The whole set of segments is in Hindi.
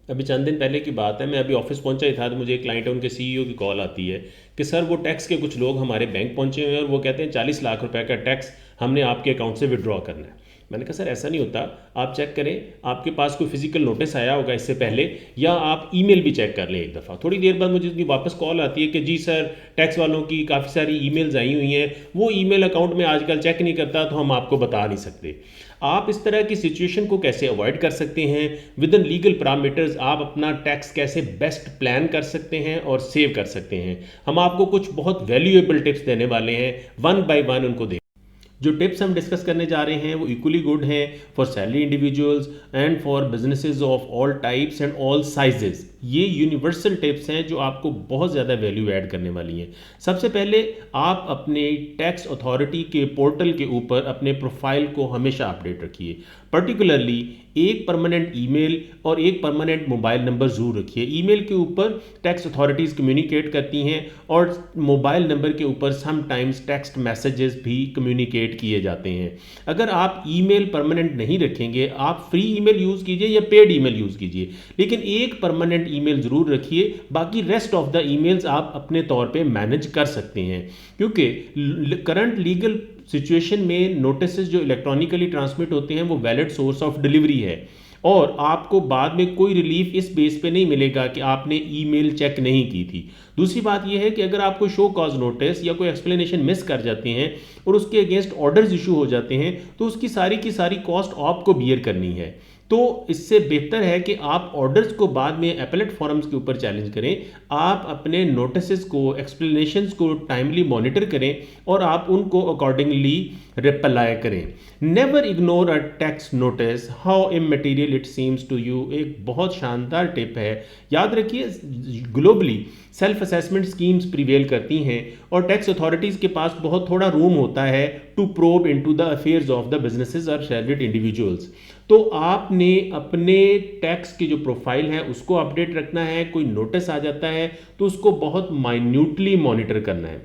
अभी चंद दिन पहले की बात है, मैं अभी ऑफिस पहुंचा ही था तो मुझे एक क्लाइंट है, उनके सीईओ की कॉल आती है कि सर वो टैक्स के कुछ लोग हमारे बैंक पहुंचे हुए हैं और वो कहते हैं 40 लाख रुपए का टैक्स हमने आपके अकाउंट से विड्रॉ करना है। मैंने कहा सर ऐसा नहीं होता, आप चेक करें आपके पास कोई फिजिकल नोटिस आया होगा इससे पहले, या आप ईमेल भी चेक कर लें एक दफ़ा। थोड़ी देर बाद मुझे उसकी वापस कॉल आती है कि जी सर टैक्स वालों की काफ़ी सारी ईमेल्स आई हुई हैं, वो ईमेल अकाउंट में आजकल चेक नहीं करता तो हम आपको बता नहीं सकते। आप इस तरह की सिचुएशन को कैसे अवॉइड कर सकते हैं? विद इन लीगल पैरामीटर्स आप अपना टैक्स कैसे बेस्ट प्लान कर सकते हैं और सेव कर सकते हैं? हम आपको कुछ बहुत वैल्यूएबल टिप्स देने वाले हैं, वन बाय वन उनको देख। जो टिप्स हम डिस्कस करने जा रहे हैं वो इक्वली गुड हैं for salary individuals and for businesses of all types and all sizes. ये यूनिवर्सल टिप्स हैं जो आपको बहुत ज़्यादा वैल्यू ऐड करने वाली हैं। सबसे पहले आप अपने टैक्स अथॉरिटी के पोर्टल के ऊपर अपने प्रोफाइल को हमेशा अपडेट रखिए। पर्टिकुलरली एक परमानेंट ईमेल और एक परमानेंट मोबाइल नंबर ज़रूर रखिए। ईमेल के ऊपर टैक्स अथॉरिटीज़ कम्युनिकेट करती हैं और मोबाइल नंबर के ऊपर समटाइम्स टेक्स्ट मैसेजेस भी कम्युनिकेट किए जाते हैं। अगर आप ईमेल परमानेंट नहीं रखेंगे, आप फ्री ईमेल यूज़ कीजिए या पेड ईमेल यूज़ कीजिए, लेकिन एक परमानेंट ईमेल ज़रूर रखिए। बाकी रेस्ट ऑफ द ईमेल्स आप अपने तौर पे मैनेज कर सकते हैं, क्योंकि करंट लीगल सिचुएशन में नोटिस जो इलेक्ट्रॉनिकली ट्रांसमिट होते हैं वो वैलिड सोर्स ऑफ डिलीवरी है, और आपको बाद में कोई रिलीफ इस बेस पे नहीं मिलेगा कि आपने ईमेल चेक नहीं की थी। दूसरी बात यह है कि अगर आपको शो कॉज नोटिस या कोई एक्सप्लेनेशन मिस कर जाते हैं और उसके अगेंस्ट ऑर्डर्स इशू हो जाते हैं तो उसकी सारी की सारी कॉस्ट आपको बियर करनी है। तो इससे बेहतर है कि आप ऑर्डर्स को बाद में एपेलेट फॉरम्स के ऊपर चैलेंज करें। आप अपने नोटिस को, एक्सप्लेनेशंस को टाइमली मॉनिटर करें और आप उनको अकॉर्डिंगली रिप्लाई करें। Never ignore a tax notice how immaterial it seems to you, एक बहुत शानदार टिप है। याद रखिए globally self assessment schemes prevail करती हैं और टैक्स अथॉरिटीज़ के पास बहुत थोड़ा रूम होता है to probe into the affairs of the businesses और सैलरीड इंडिविजुअल्स। तो आपने अपने टैक्स की जो प्रोफाइल है उसको अपडेट रखना है। कोई नोटिस आ जाता है तो उसको बहुत माइन्यूटली मॉनिटर करना है।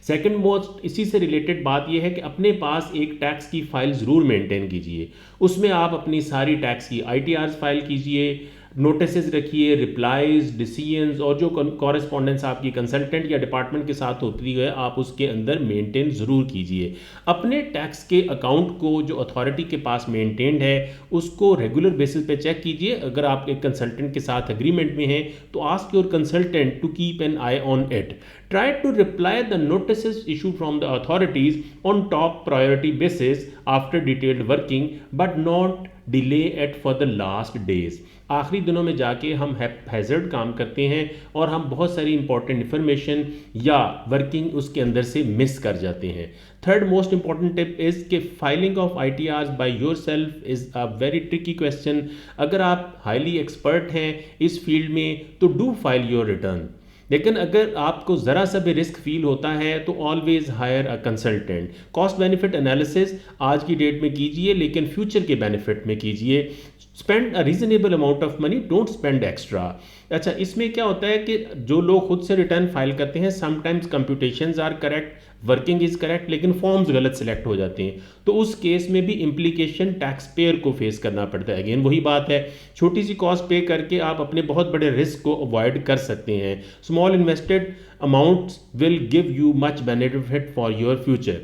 सेकंड मोस्ट इसी से रिलेटेड बात यह है कि अपने पास एक टैक्स की फाइल ज़रूर मेंटेन कीजिए। उसमें आप अपनी सारी टैक्स की आईटीआर्स फाइल कीजिए, नोटिस रखिए, रिप्लाईज, डिसीजंस और जो कॉरेस्पॉन्डेंस आपकी कंसल्टेंट या डिपार्टमेंट के साथ होती है आप उसके अंदर मेंटेन ज़रूर कीजिए। अपने टैक्स के अकाउंट को जो अथॉरिटी के पास मेंटेन्ड है उसको रेगुलर बेसिस पे चेक कीजिए। अगर आप एक कंसल्टेंट के साथ एग्रीमेंट में हैं तो ask your consultant to keep an eye on it. Try to reply the notices issued from the authorities on top priority basis after detailed working, but not delay it for the last days। आखिरी दिनों में जाके हम हैज़र्ड काम करते हैं और हम बहुत सारी इंपॉर्टेंट इन्फॉर्मेशन या वर्किंग उसके अंदर से मिस कर जाते हैं। Third most important tip is कि filing of I T Rs by yourself is a very tricky question. अगर आप हाईली एक्सपर्ट हैं इस फील्ड में तो डू फाइल योर रिटर्न, लेकिन अगर आपको ज़रा सा भी रिस्क फील होता है तो always higher a consultant. Cost benefit analysis आज की डेट में कीजिए लेकिन फ्यूचर के बेनिफिट में कीजिए। Spend a reasonable amount of money, don't spend extra. अच्छा, इसमें क्या होता है कि जो लोग खुद से रिटर्न फाइल करते हैं sometimes computations are correct, working is correct, लेकिन फॉर्म्स गलत सिलेक्ट हो जाते हैं तो उस केस में भी इम्प्लीकेशन टैक्स पेयर को फेस करना पड़ता है। अगेन वही बात है, छोटी सी कॉस्ट पे करके आप अपने बहुत बड़े रिस्क को अवॉइड कर सकते हैं। Small invested amounts will give you much benefit for your future.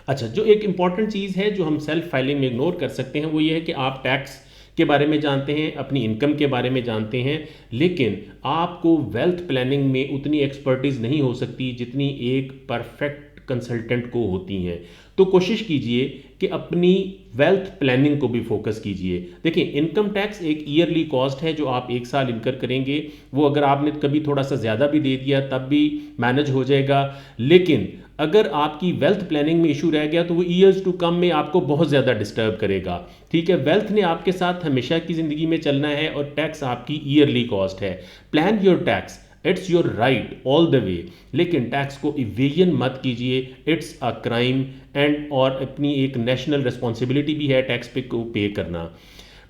अच्छा, जो एक इंपॉर्टेंट चीज़ है जो हम सेल्फ फाइलिंग में इग्नोर कर सकते हैं वो ये है कि आप टैक्स के बारे में जानते हैं, अपनी इनकम के बारे में जानते हैं, लेकिन आपको वेल्थ प्लानिंग में उतनी एक्सपर्टीज़ नहीं हो सकती जितनी एक परफेक्ट कंसल्टेंट को होती हैं। तो कोशिश कीजिए कि अपनी वेल्थ प्लानिंग को भी फोकस कीजिए। देखिए, इनकम टैक्स एक ईयरली कॉस्ट है जो आप एक साल इनकर करेंगे। वो अगर आपने कभी थोड़ा सा ज़्यादा भी दे दिया तब भी मैनेज हो जाएगा, लेकिन अगर आपकी वेल्थ प्लानिंग में इशू रह गया तो वो ईयर्स टू कम में आपको बहुत ज़्यादा डिस्टर्ब करेगा। ठीक है, वेल्थ ने आपके साथ हमेशा की ज़िंदगी में चलना है और टैक्स आपकी ईयरली कॉस्ट है। Plan your tax, it's your right all the वे, लेकिन टैक्स को इवेजन मत कीजिए, इट्स अ क्राइम एंड और अपनी एक नेशनल रिस्पॉन्सिबिलिटी भी है टैक्स पे को पे करना।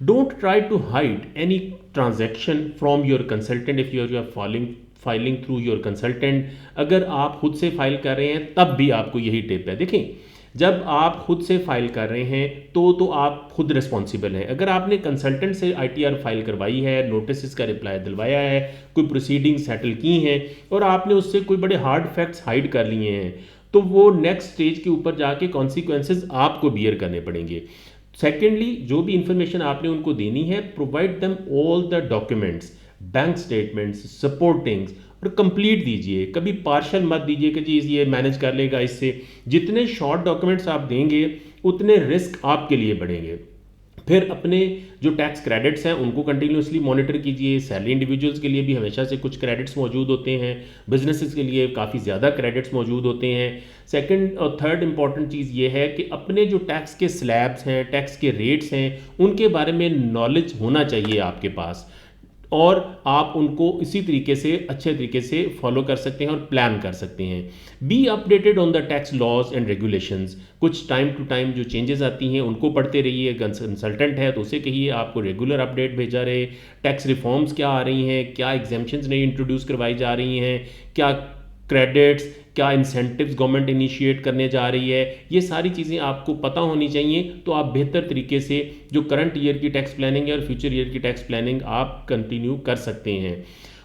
Don't try to hide any transaction from your consultant if you are filing through your consultant. अगर आप खुद से फाइल कर रहे हैं तब भी आपको यही टिप है। देखें, जब आप खुद से फाइल कर रहे हैं तो आप खुद रिस्पॉन्सिबल हैं। अगर आपने कंसल्टेंट से ITR फाइल करवाई है, नोटिस का रिप्लाई दिलवाया है, कोई प्रोसीडिंग सेटल की हैं और आपने उससे कोई बड़े हार्ड फैक्ट्स हाइड कर लिए हैं, तो वो नेक्स्ट स्टेज के ऊपर जाके कॉन्सिक्वेंसेज आपको बियर करने पड़ेंगे। सेकेंडली, जो भी इंफॉर्मेशन आपने उनको देनी है, provide them all the documents, bank statements, supportings, और कंप्लीट दीजिए। कभी पार्शल मत दीजिए कि जी ये मैनेज कर लेगा इससे। जितने शॉर्ट डॉक्यूमेंट्स आप देंगे उतने रिस्क आपके लिए बढ़ेंगे। फिर अपने जो टैक्स क्रेडिट्स हैं उनको कंटिन्यूसली मॉनिटर कीजिए। सैलरी इंडिविजुअल्स के लिए भी हमेशा से कुछ क्रेडिट्स मौजूद होते हैं, बिजनेसेस के लिए काफ़ी ज़्यादा क्रेडिट्स मौजूद होते हैं। सेकंड और थर्ड इंपॉर्टेंट चीज़ ये है कि अपने जो टैक्स के स्लैब्स हैं, टैक्स के रेट्स हैं, उनके बारे में नॉलेज होना चाहिए आपके पास, और आप उनको इसी तरीके से अच्छे तरीके से फॉलो कर सकते हैं और प्लान कर सकते हैं। Be updated on the tax laws and regulations. कुछ टाइम टू टाइम जो चेंजेस आती हैं उनको पढ़ते रहिए। कंसल्टेंट है तो उसे कहिए आपको रेगुलर अपडेट भेजा रहे। टैक्स रिफॉर्म्स क्या आ रही हैं, क्या एग्जेम्पशंस नई इंट्रोड्यूस करवाई जा रही हैं, क्या क्रेडिट्स, क्या इंसेंटिव्स गवर्नमेंट इनिशिएट करने जा रही है, ये सारी चीज़ें आपको पता होनी चाहिए। तो आप बेहतर तरीके से जो करंट ईयर की टैक्स प्लानिंग है और फ्यूचर ईयर की टैक्स प्लानिंग आप कंटिन्यू कर सकते हैं।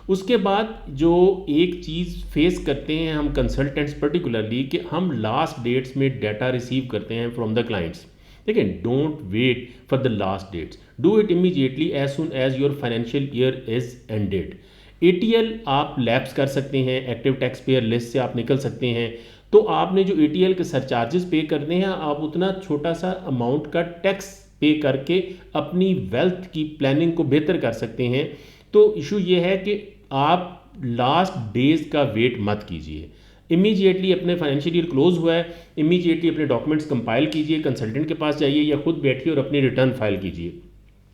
उसके बाद जो एक चीज़ फेस करते हैं हम कंसल्टेंट्स पर्टिकुलरली, कि हम लास्ट डेट्स में डाटा रिसीव करते हैं फ्रॉम द क्लाइंट्स। देखिए, don't wait for the last dates, do it immediately as soon as your financial year is ended. ATL आप लैप्स कर सकते हैं, एक्टिव टैक्स पेयर लिस्ट से आप निकल सकते हैं। तो आपने जो ATL के सरचार्जेस पे करते हैं, आप उतना छोटा सा अमाउंट का टैक्स पे करके अपनी वेल्थ की प्लानिंग को बेहतर कर सकते हैं। तो इशू ये है कि आप लास्ट डेज का वेट मत कीजिए। इमीडिएटली अपने फाइनेंशियल ईयर क्लोज हुआ है, इमीडिएटली अपने डॉक्यूमेंट्स कंपाइल कीजिए, कंसल्टेंट के पास जाइए या खुद बैठिए और अपनी रिटर्न फाइल कीजिए।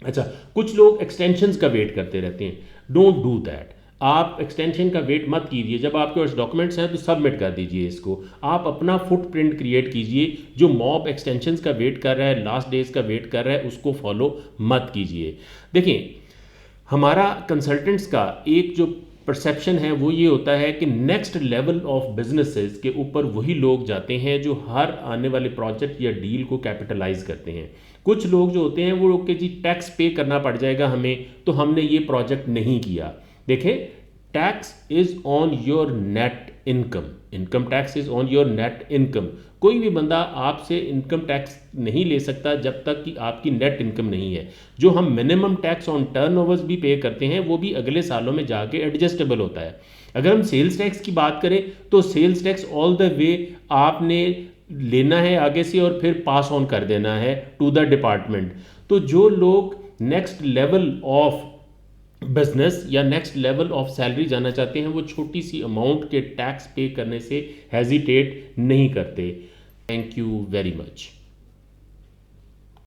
अच्छा, कुछ लोग एक्सटेंशंस का वेट करते रहते हैं, डोंट डू दैट। आप एक्सटेंशन का वेट मत कीजिए। जब आपके पास डॉक्यूमेंट्स हैं तो सबमिट कर दीजिए इसको। आप अपना फुटप्रिंट क्रिएट कीजिए। जो मॉब एक्सटेंशंस का वेट कर रहा है, लास्ट डेज का वेट कर रहा है, उसको फॉलो मत कीजिए। देखिए, हमारा कंसल्टेंट्स का एक जो परसेप्शन है वो ये होता है कि नेक्स्ट लेवल ऑफ बिजनेसेस के ऊपर वही लोग जाते हैं जो हर आने वाले प्रोजेक्ट या डील को कैपिटलाइज करते हैं। कुछ लोग जो होते हैं वो लोग के जी टैक्स पे करना पड़ जाएगा हमें, तो हमने ये प्रोजेक्ट नहीं किया। देखें, tax is on your net income, income tax is on your net income. कोई भी बंदा आपसे इनकम टैक्स नहीं ले सकता जब तक कि आपकी नेट इनकम नहीं है। जो हम मिनिमम टैक्स ऑन टर्नओवर्स भी पे करते हैं वो भी अगले सालों में जाके एडजस्टेबल होता है। अगर हम सेल्स टैक्स की बात करें तो sales tax all the way आपने लेना है आगे से और फिर पास ऑन कर देना है टू द डिपार्टमेंट। तो जो लोग नेक्स्ट लेवल ऑफ बिजनेस या नेक्स्ट लेवल ऑफ सैलरी जाना चाहते हैं वो छोटी सी अमाउंट के टैक्स पे करने से हेजिटेट नहीं करते। Thank you very much.